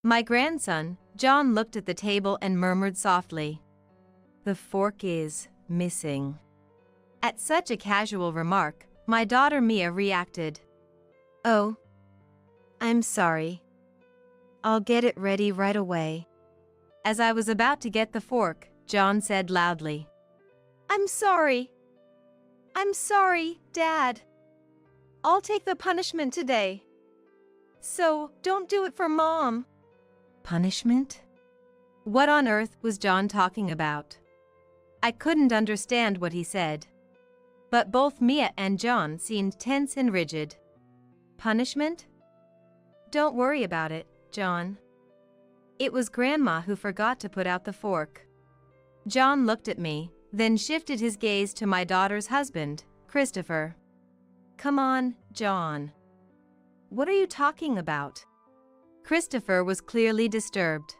My grandson, John, looked at the table and murmured softly, "The fork is missing." At such a casual remark, my daughter Mia reacted, "Oh, I'm sorry. I'll get it ready right away." As I was about to get the fork, John said loudly, "I'm sorry. I'm sorry, Dad. I'll take the punishment today. So, don't do it for Mom." Punishment? What on earth was John talking about? I couldn't understand what he said. But both Mia and John seemed tense and rigid. Punishment? Don't worry about it, John. It was Grandma who forgot to put out the fork. John looked at me, then shifted his gaze to my daughter's husband, Christopher. Come on, John. What are you talking about? Christopher was clearly disturbed.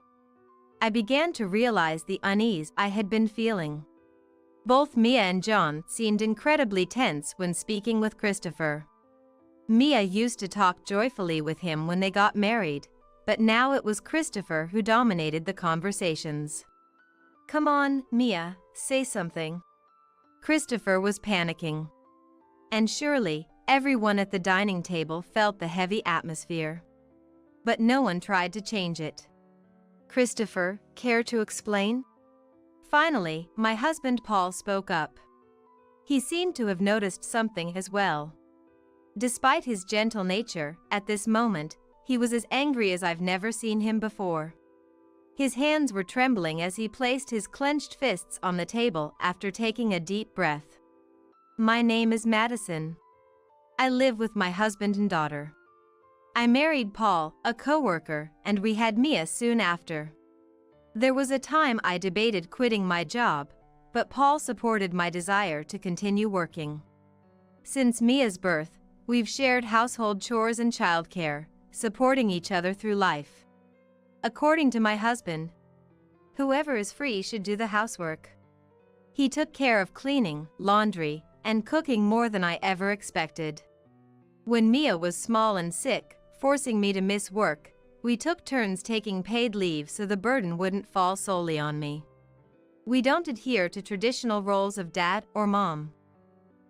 I began to realize the unease I had been feeling. Both Mia and John seemed incredibly tense when speaking with Christopher. Mia used to talk joyfully with him when they got married, but now it was Christopher who dominated the conversations. Come on, Mia, say something. Christopher was panicking. And surely, everyone at the dining table felt the heavy atmosphere. But no one tried to change it. Christopher, care to explain? Finally, my husband Paul spoke up. He seemed to have noticed something as well. Despite his gentle nature, at this moment, he was as angry as I've never seen him before. His hands were trembling as he placed his clenched fists on the table after taking a deep breath. My name is Madison. I live with my husband and daughter. I married Paul, a coworker, and we had Mia soon after. There was a time I debated quitting my job, but Paul supported my desire to continue working. Since Mia's birth, we've shared household chores and childcare, supporting each other through life. According to my husband, whoever is free should do the housework. He took care of cleaning, laundry, and cooking more than I ever expected. When Mia was small and sick, forcing me to miss work, we took turns taking paid leave so the burden wouldn't fall solely on me. We don't adhere to traditional roles of dad or mom.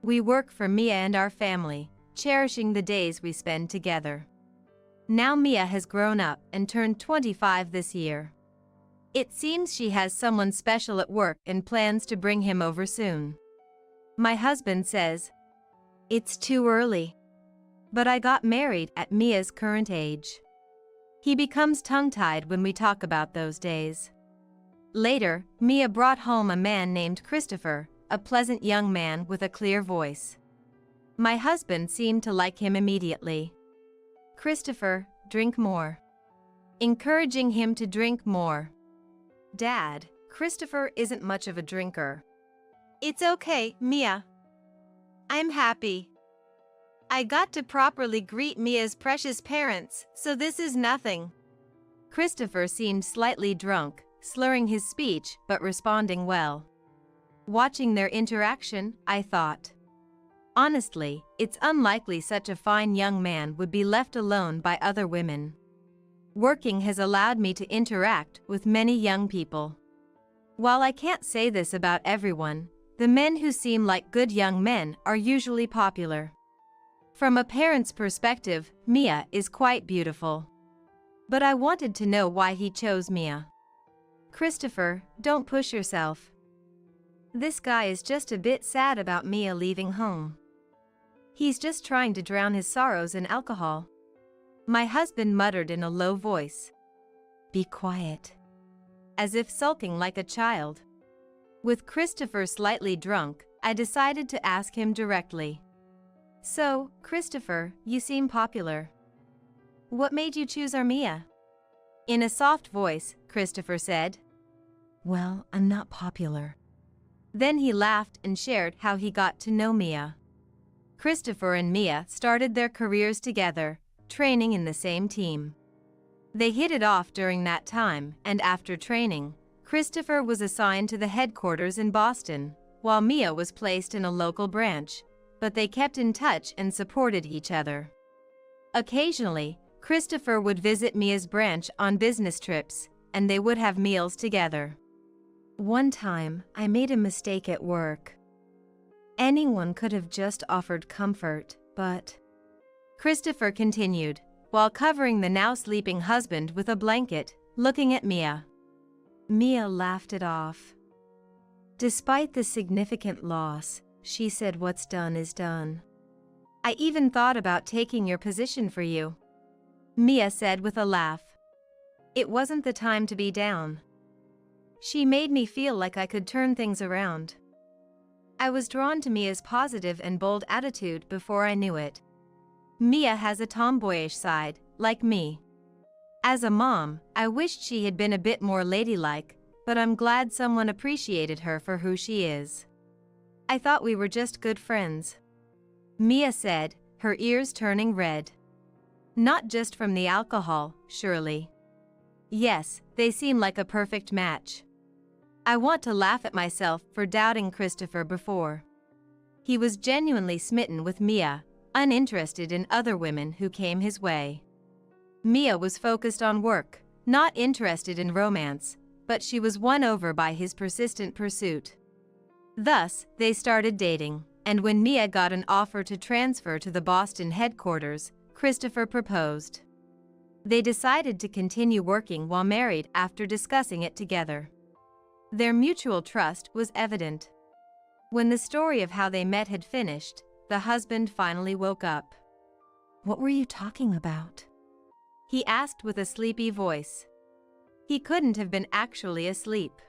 We work for Mia and our family, cherishing the days we spend together. Now Mia has grown up and turned 25 this year. It seems she has someone special at work and plans to bring him over soon. My husband says, "It's too early." But I got married at Mia's current age. He becomes tongue-tied when we talk about those days. Later, Mia brought home a man named Christopher, a pleasant young man with a clear voice. My husband seemed to like him immediately. Christopher, drink more. Encouraging him to drink more. Dad, Christopher isn't much of a drinker. It's okay, Mia. I'm happy. I got to properly greet Mia's precious parents, so this is nothing. Christopher seemed slightly drunk, slurring his speech but responding well. Watching their interaction, I thought, honestly, it's unlikely such a fine young man would be left alone by other women. Working has allowed me to interact with many young people. While I can't say this about everyone, the men who seem like good young men are usually popular. From a parent's perspective, Mia is quite beautiful. But I wanted to know why he chose Mia. Christopher, don't push yourself. This guy is just a bit sad about Mia leaving home. He's just trying to drown his sorrows in alcohol. My husband muttered in a low voice. Be quiet. As if sulking like a child. With Christopher slightly drunk, I decided to ask him directly. So, Christopher, you seem popular. What made you choose our Mia? In a soft voice, Christopher said, Well, I'm not popular. Then he laughed and shared how he got to know Mia. Christopher and Mia started their careers together, training in the same team. They hit it off during that time, and after training, Christopher was assigned to the headquarters in Boston, while Mia was placed in a local branch, but they kept in touch and supported each other. Occasionally, Christopher would visit Mia's branch on business trips, and they would have meals together. One time, I made a mistake at work. Anyone could have just offered comfort, but... Christopher continued, while covering the now sleeping husband with a blanket, looking at Mia. Mia laughed it off. Despite the significant loss, she said, "What's done is done. I even thought about taking your position for you," Mia said with a laugh. It wasn't the time to be down. She made me feel like I could turn things around. I was drawn to Mia's positive and bold attitude before I knew it. Mia has a tomboyish side, like me. As a mom, I wished she had been a bit more ladylike, but I'm glad someone appreciated her for who she is. I thought we were just good friends, Mia said, her ears turning red. Not just from the alcohol, surely. Yes, they seem like a perfect match. I want to laugh at myself for doubting Christopher before. He was genuinely smitten with Mia, uninterested in other women who came his way. Mia was focused on work, not interested in romance, but she was won over by his persistent pursuit. Thus, they started dating, and when Mia got an offer to transfer to the Boston headquarters, Christopher proposed. They decided to continue working while married after discussing it together. Their mutual trust was evident. When the story of how they met had finished, the husband finally woke up. "What were you talking about?" he asked with a sleepy voice. He couldn't have been actually asleep.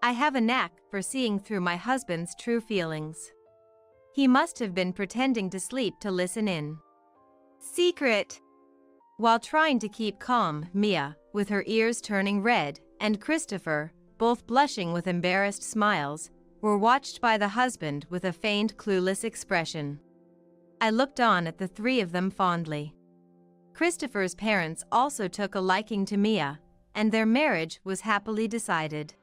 I have a knack for seeing through my husband's true feelings. He must have been pretending to sleep to listen in. Secret! While trying to keep calm, Mia, with her ears turning red, and Christopher, both blushing with embarrassed smiles, were watched by the husband with a feigned clueless expression. I looked on at the three of them fondly. Christopher's parents also took a liking to Mia, and their marriage was happily decided.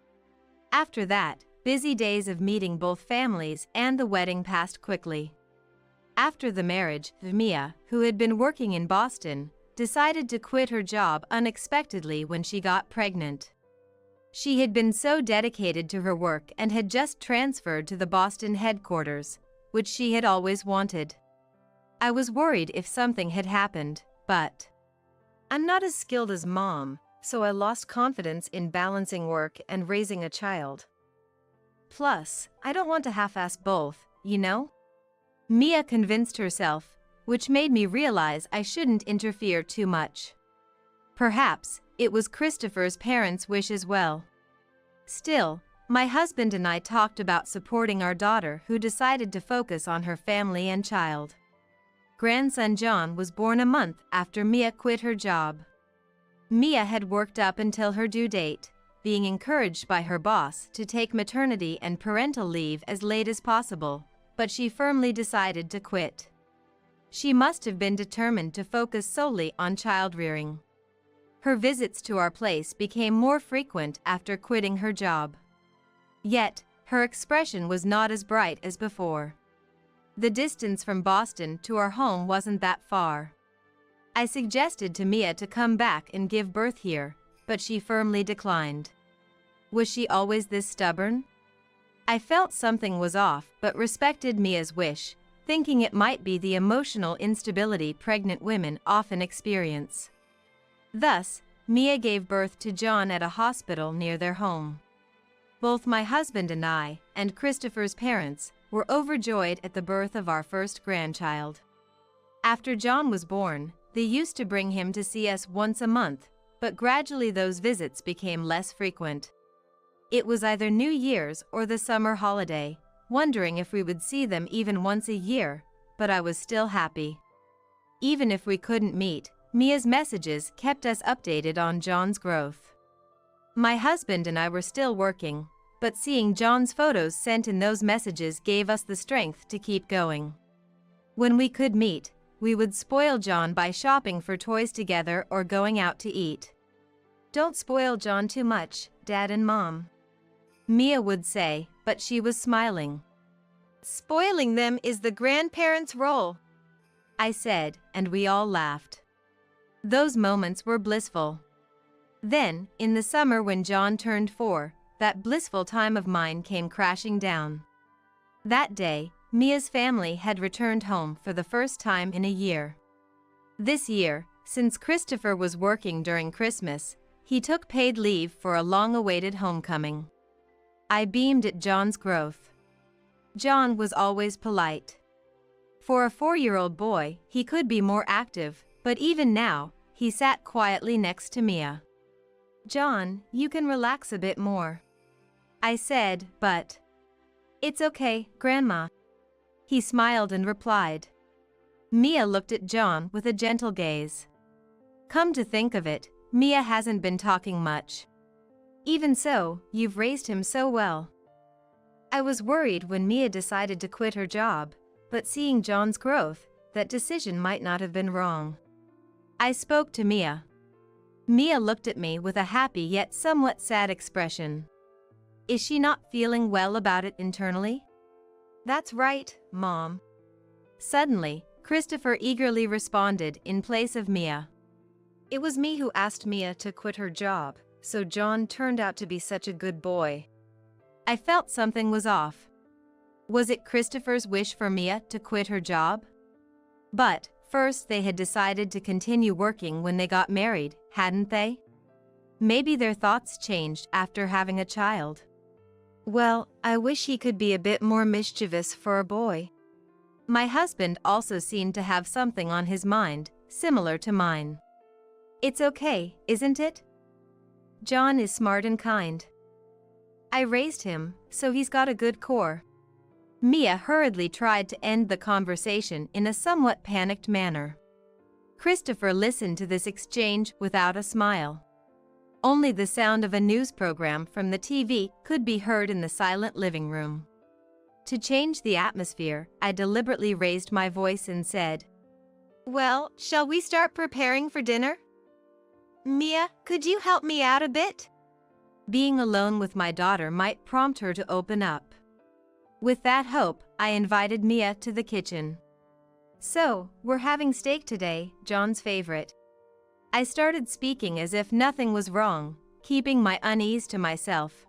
After that, busy days of meeting both families and the wedding passed quickly. After the marriage, Mia, who had been working in Boston, decided to quit her job unexpectedly when she got pregnant. She had been so dedicated to her work and had just transferred to the Boston headquarters, which she had always wanted. I was worried if something had happened, but I'm not as skilled as Mom, so I lost confidence in balancing work and raising a child. Plus, I don't want to half-ass both, you know? Mia convinced herself, which made me realize I shouldn't interfere too much. Perhaps it was Christopher's parents' wish as well. Still, my husband and I talked about supporting our daughter, who decided to focus on her family and child. Grandson John was born a month after Mia quit her job. Mia had worked up until her due date, being encouraged by her boss to take maternity and parental leave as late as possible, but she firmly decided to quit. She must have been determined to focus solely on child-rearing. Her visits to our place became more frequent after quitting her job. Yet, her expression was not as bright as before. The distance from Boston to our home wasn't that far. I suggested to Mia to come back and give birth here, but she firmly declined. Was she always this stubborn? I felt something was off but respected Mia's wish, thinking it might be the emotional instability pregnant women often experience. Thus, Mia gave birth to John at a hospital near their home. Both my husband and I, and Christopher's parents, were overjoyed at the birth of our first grandchild. After John was born, they used to bring him to see us once a month, but gradually those visits became less frequent. It was either New Year's or the summer holiday, wondering if we would see them even once a year, but I was still happy. Even if we couldn't meet, Mia's messages kept us updated on John's growth. My husband and I were still working, but seeing John's photos sent in those messages gave us the strength to keep going. When we could meet, we would spoil John by shopping for toys together or going out to eat. "Don't spoil John too much, Dad and Mom," Mia would say, but she was smiling. "Spoiling them is the grandparents' role," I said, and we all laughed. Those moments were blissful. Then, in the summer when John turned 4, that blissful time of mine came crashing down. That day, Mia's family had returned home for the first time in a year. This year, since Christopher was working during Christmas, he took paid leave for a long-awaited homecoming. I beamed at John's growth. John was always polite. For a 4-year-old boy, he could be more active, but even now, he sat quietly next to Mia. "John, you can relax a bit more," I said, but "It's okay, Grandma." He smiled and replied. Mia looked at John with a gentle gaze. Come to think of it, Mia hasn't been talking much. Even so, you've raised him so well. I was worried when Mia decided to quit her job, but seeing John's growth, that decision might not have been wrong. I spoke to Mia. Mia looked at me with a happy yet somewhat sad expression. Is she not feeling well about it internally? That's right, Mom. Suddenly, Christopher eagerly responded in place of Mia. It was me who asked Mia to quit her job, so John turned out to be such a good boy. I felt something was off. Was it Christopher's wish for Mia to quit her job? But first they had decided to continue working when they got married, hadn't they? Maybe their thoughts changed after having a child. Well, I wish he could be a bit more mischievous for a boy. My husband also seemed to have something on his mind, similar to mine. It's okay, isn't it? John is smart and kind. I raised him, so he's got a good core. Mia hurriedly tried to end the conversation in a somewhat panicked manner. Christopher listened to this exchange without a smile. Only the sound of a news program from the TV could be heard in the silent living room. To change the atmosphere, I deliberately raised my voice and said, "Well, shall we start preparing for dinner? Mia, could you help me out a bit?" Being alone with my daughter might prompt her to open up. With that hope, I invited Mia to the kitchen. So, we're having steak today, John's favorite. I started speaking as if nothing was wrong, keeping my unease to myself.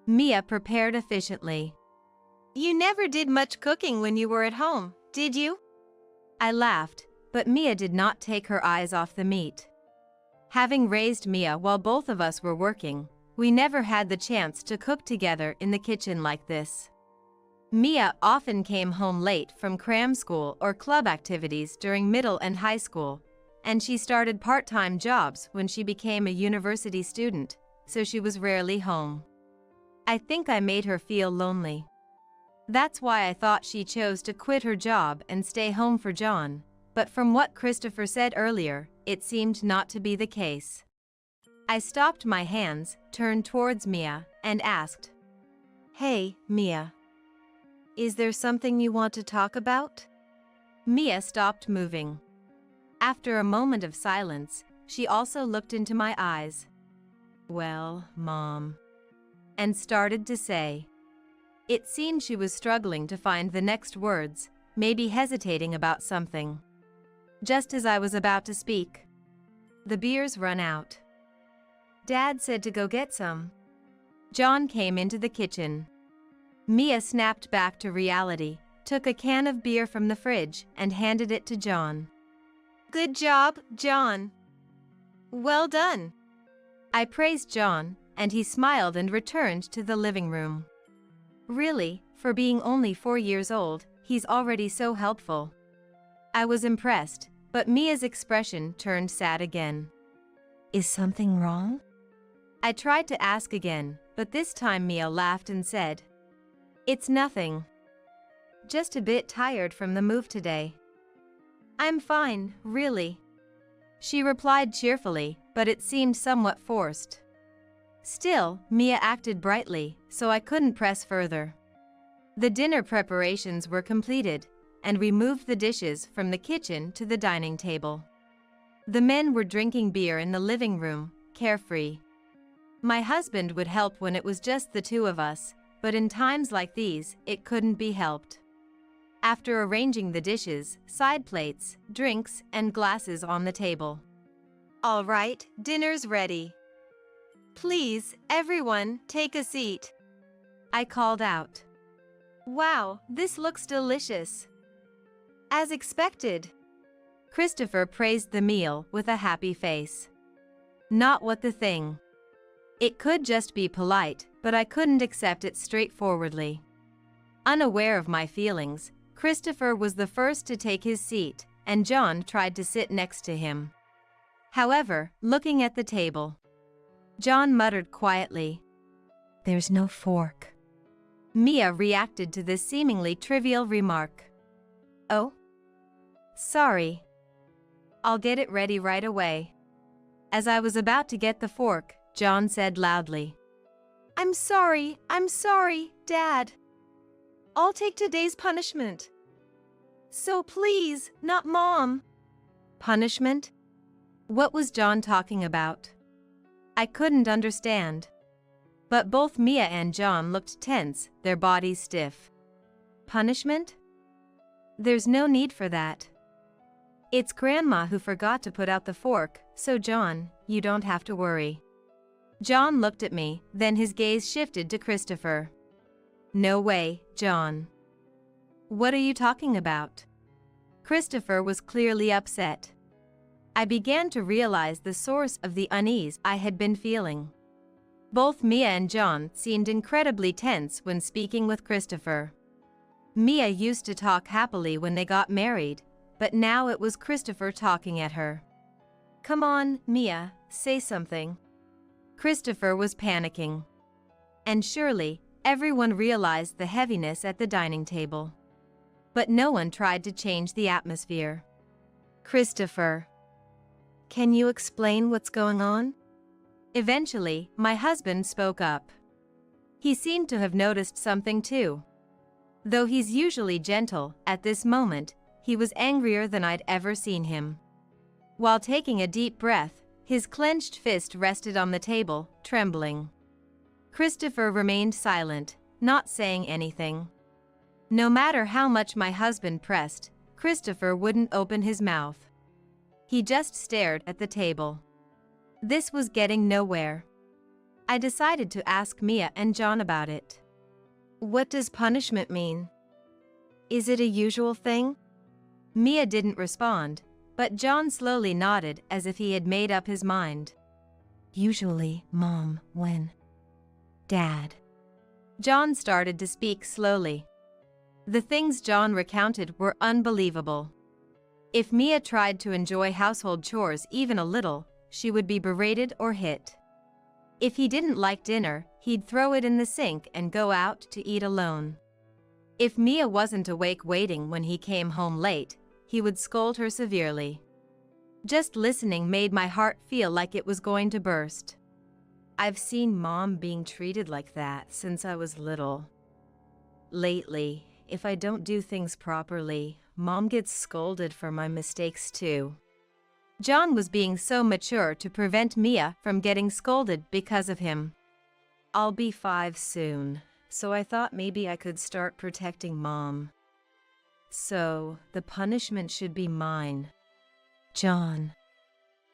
Mia prepared efficiently. You never did much cooking when you were at home, did you? I laughed, but Mia did not take her eyes off the meat. Having raised Mia while both of us were working, we never had the chance to cook together in the kitchen like this. Mia often came home late from cram school or club activities during middle and high school, and she started part-time jobs when she became a university student, so she was rarely home. I think I made her feel lonely. That's why I thought she chose to quit her job and stay home for John, but from what Christopher said earlier, it seemed not to be the case. I stopped my hands, turned towards Mia, and asked, Hey, Mia. Is there something you want to talk about? Mia stopped moving. After a moment of silence, she also looked into my eyes. Well, Mom. And started to say. It seemed she was struggling to find the next words, maybe hesitating about something. Just as I was about to speak, the beer's run out. Dad said to go get some. John came into the kitchen. Mia snapped back to reality, took a can of beer from the fridge, and handed it to John. Good job, John. Well done. I praised John, and he smiled and returned to the living room. Really, for being only 4 years old, he's already so helpful. I was impressed, but Mia's expression turned sad again. Is something wrong? I tried to ask again, but this time Mia laughed and said, It's nothing. Just a bit tired from the move today. I'm fine, really. She replied cheerfully, but it seemed somewhat forced. Still, Mia acted brightly, so I couldn't press further. The dinner preparations were completed, and we moved the dishes from the kitchen to the dining table. The men were drinking beer in the living room, carefree. My husband would help when it was just the two of us, but in times like these, it couldn't be helped. After arranging the dishes, side plates, drinks, and glasses on the table, All right, dinner's ready. Please, everyone, take a seat. I called out. Wow, this looks delicious. As expected. Christopher praised the meal with a happy face. Not what the thing. It could just be polite, but I couldn't accept it straightforwardly. Unaware of my feelings, Christopher was the first to take his seat, and John tried to sit next to him. However, looking at the table, John muttered quietly, "There's no fork." Mia reacted to this seemingly trivial remark. "Oh? Sorry. I'll get it ready right away." As I was about to get the fork, John said loudly, I'm sorry, Dad. I'll take today's punishment. So please, not Mom." Punishment? What was John talking about? I couldn't understand. But both Mia and John looked tense, their bodies stiff. Punishment? There's no need for that. It's Grandma who forgot to put out the fork, so John, you don't have to worry. John looked at me, then his gaze shifted to Christopher. No way, John. What are you talking about? Christopher was clearly upset. I began to realize the source of the unease I had been feeling. Both Mia and John seemed incredibly tense when speaking with Christopher. Mia used to talk happily when they got married, but now it was Christopher talking at her. Come on, Mia, say something. Christopher was panicking. And surely, everyone realized the heaviness at the dining table. But no one tried to change the atmosphere. Christopher, can you explain what's going on? Eventually, my husband spoke up. He seemed to have noticed something too. Though he's usually gentle, at this moment, he was angrier than I'd ever seen him. While taking a deep breath, his clenched fist rested on the table, trembling. Christopher remained silent, not saying anything. No matter how much my husband pressed, Christopher wouldn't open his mouth. He just stared at the table. This was getting nowhere. I decided to ask Mia and John about it. What does punishment mean? Is it a usual thing? Mia didn't respond, but John slowly nodded as if he had made up his mind. Usually, Mom, when Dad. John started to speak slowly. The things John recounted were unbelievable. If Mia tried to enjoy household chores even a little, she would be berated or hit. If he didn't like dinner, he'd throw it in the sink and go out to eat alone. If Mia wasn't awake waiting when he came home late, he would scold her severely. Just listening made my heart feel like it was going to burst. I've seen Mom being treated like that since I was little. Lately, if I don't do things properly, Mom gets scolded for my mistakes too. John was being so mature to prevent Mia from getting scolded because of him. I'll be 5 soon, so I thought maybe I could start protecting Mom. So, the punishment should be mine. John.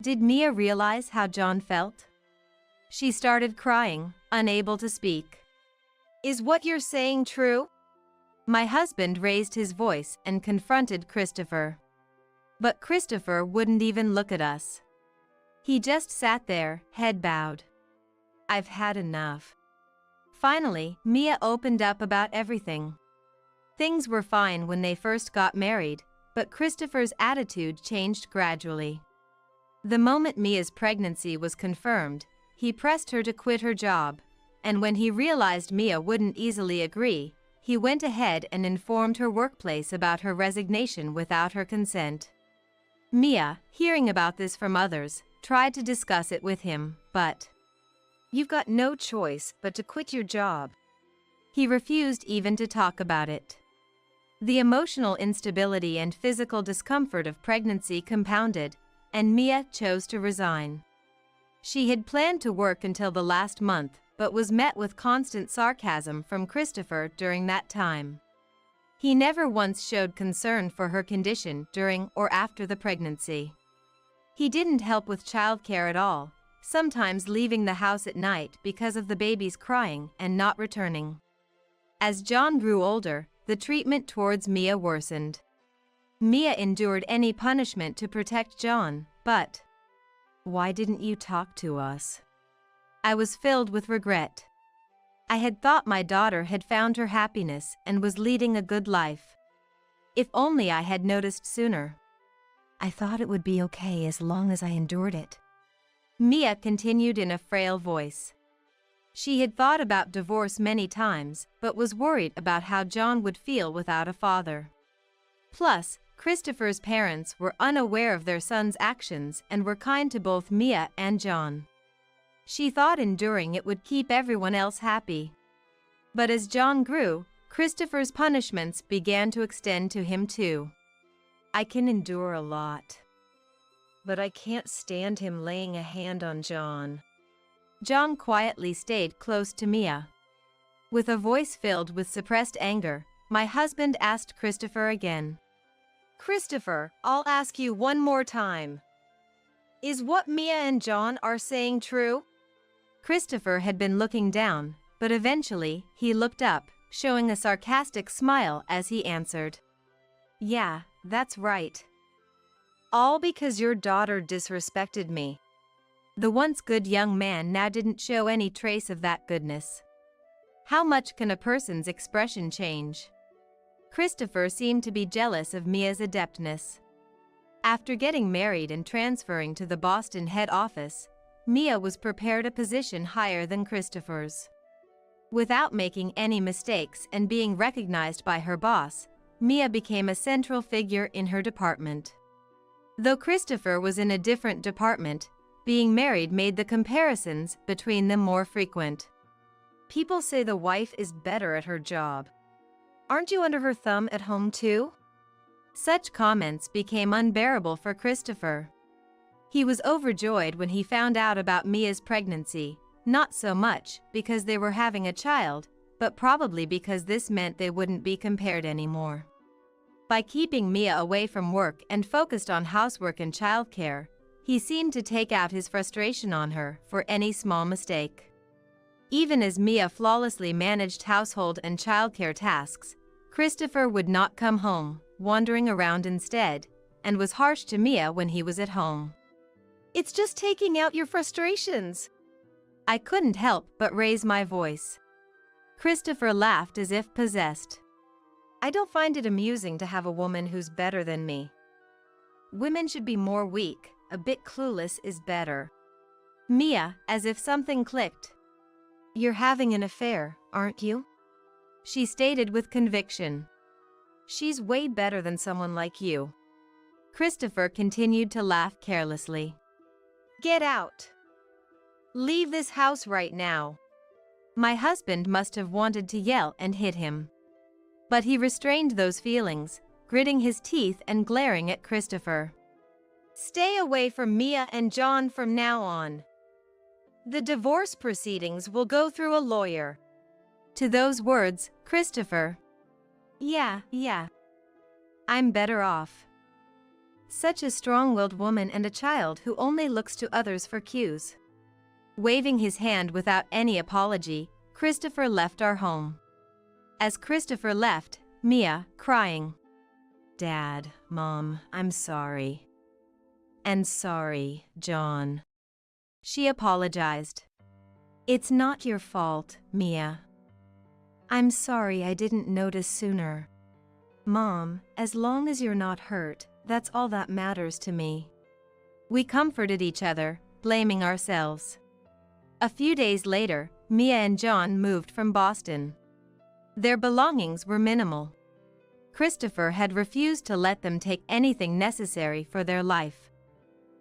Did Mia realize how John felt? She started crying, unable to speak. Is what you're saying true? My husband raised his voice and confronted Christopher. But Christopher wouldn't even look at us. He just sat there, head bowed. I've had enough. Finally, Mia opened up about everything. Things were fine when they first got married, but Christopher's attitude changed gradually. The moment Mia's pregnancy was confirmed, he pressed her to quit her job, and when he realized Mia wouldn't easily agree, he went ahead and informed her workplace about her resignation without her consent. Mia, hearing about this from others, tried to discuss it with him, but you've got no choice but to quit your job. He refused even to talk about it. The emotional instability and physical discomfort of pregnancy compounded, and Mia chose to resign. She had planned to work until the last month, but was met with constant sarcasm from Christopher during that time. He never once showed concern for her condition during or after the pregnancy. He didn't help with childcare at all, sometimes leaving the house at night because of the baby's crying and not returning. As John grew older, the treatment towards Mia worsened. Mia endured any punishment to protect John, but why didn't you talk to us? I was filled with regret. I had thought my daughter had found her happiness and was leading a good life. If only I had noticed sooner. I thought it would be okay as long as I endured it. Mia continued in a frail voice. She had thought about divorce many times, but was worried about how John would feel without a father. Plus, Christopher's parents were unaware of their son's actions and were kind to both Mia and John. She thought enduring it would keep everyone else happy. But as John grew, Christopher's punishments began to extend to him too. I can endure a lot, but I can't stand him laying a hand on John. John quietly stayed close to Mia. With a voice filled with suppressed anger, my husband asked Christopher again. Christopher, I'll ask you one more time. Is what Mia and John are saying true? Christopher had been looking down, but eventually he looked up, showing a sarcastic smile as he answered. Yeah, that's right. All because your daughter disrespected me. The once good young man now didn't show any trace of that goodness. How much can a person's expression change? Christopher seemed to be jealous of Mia's adeptness. After getting married and transferring to the Boston head office, Mia was prepared a position higher than Christopher's. Without making any mistakes and being recognized by her boss, Mia became a central figure in her department. Though Christopher was in a different department, being married made the comparisons between them more frequent. People say the wife is better at her job. Aren't you under her thumb at home too? Such comments became unbearable for Christopher. He was overjoyed when he found out about Mia's pregnancy, not so much because they were having a child, but probably because this meant they wouldn't be compared anymore. By keeping Mia away from work and focused on housework and childcare, he seemed to take out his frustration on her for any small mistake. Even as Mia flawlessly managed household and childcare tasks, Christopher would not come home, wandering around instead, and was harsh to Mia when he was at home. It's just taking out your frustrations. I couldn't help but raise my voice. Christopher laughed as if possessed. I don't find it amusing to have a woman who's better than me. Women should be more weak, a bit clueless is better. Mia, as if something clicked. You're having an affair, aren't you? She stated with conviction. She's way better than someone like you. Christopher continued to laugh carelessly. Get out. Leave this house right now. My husband must have wanted to yell and hit him. But he restrained those feelings, gritting his teeth and glaring at Christopher. Stay away from Mia and John from now on. The divorce proceedings will go through a lawyer. To those words, Christopher. Yeah. I'm better off. Such a strong-willed woman and a child who only looks to others for cues. Waving his hand without any apology, Christopher left our home. As Christopher left, Mia, crying. Dad, Mom, I'm sorry. And sorry, John. She apologized. It's not your fault, Mia. I'm sorry I didn't notice sooner. Mom, as long as you're not hurt, that's all that matters to me. We comforted each other, blaming ourselves. A few days later, Mia and John moved from Boston. Their belongings were minimal. Christopher had refused to let them take anything necessary for their life.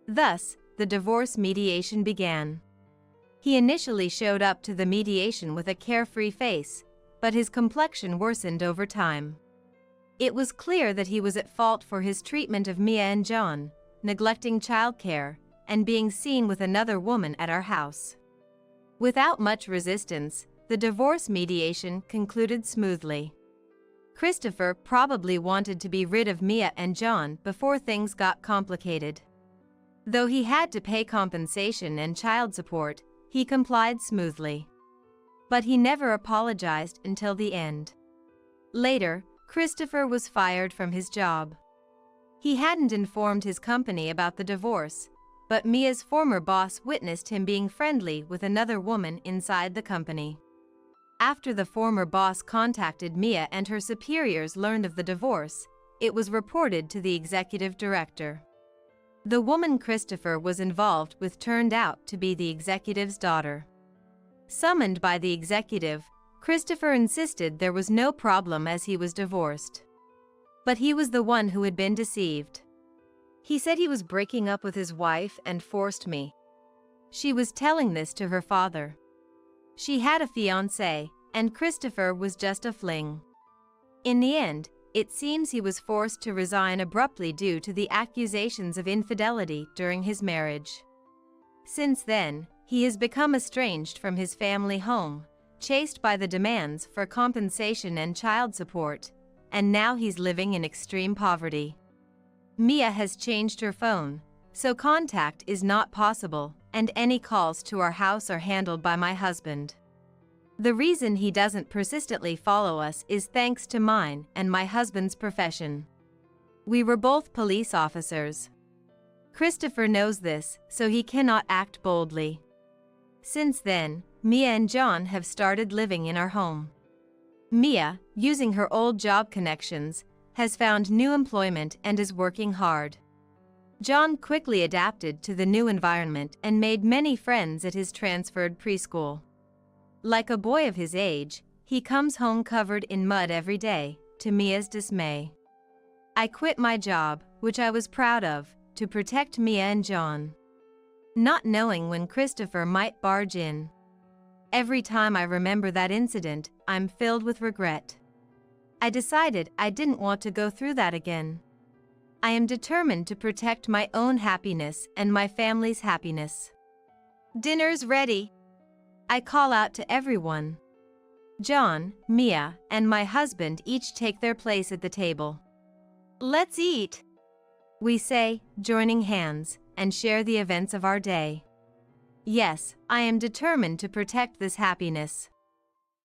Thus, the divorce mediation began. He initially showed up to the mediation with a carefree face, but his complexion worsened over time. It was clear that he was at fault for his treatment of Mia and John, neglecting childcare, and being seen with another woman at our house. Without much resistance, the divorce mediation concluded smoothly. Christopher probably wanted to be rid of Mia and John before things got complicated. Though he had to pay compensation and child support, he complied smoothly. But he never apologized until the end. Later, Christopher was fired from his job. He hadn't informed his company about the divorce, but Mia's former boss witnessed him being friendly with another woman inside the company. After the former boss contacted Mia and her superiors learned of the divorce, it was reported to the executive director. The woman Christopher was involved with turned out to be the executive's daughter. Summoned by the executive, Christopher insisted there was no problem as he was divorced. But he was the one who had been deceived. He said he was breaking up with his wife and forced me. She was telling this to her father. She had a fiancé, and Christopher was just a fling. In the end, it seems he was forced to resign abruptly due to the accusations of infidelity during his marriage. Since then, he has become estranged from his family home, chased by the demands for compensation and child support, and now he's living in extreme poverty. Mia has changed her phone, so contact is not possible, and any calls to our house are handled by my husband. The reason he doesn't persistently follow us is thanks to mine and my husband's profession. We were both police officers. Christopher knows this, so he cannot act boldly. Since then, Mia and John have started living in our home. Mia, using her old job connections, has found new employment and is working hard. John quickly adapted to the new environment and made many friends at his transferred preschool. Like a boy of his age, he comes home covered in mud every day, to Mia's dismay. I quit my job, which I was proud of, to protect Mia and John. Not knowing when Christopher might barge in. Every time I remember that incident, I'm filled with regret. I decided I didn't want to go through that again. I am determined to protect my own happiness and my family's happiness. Dinner's ready. I call out to everyone. John, Mia, and my husband each take their place at the table. Let's eat, we say, joining hands, and share the events of our day. Yes, I am determined to protect this happiness.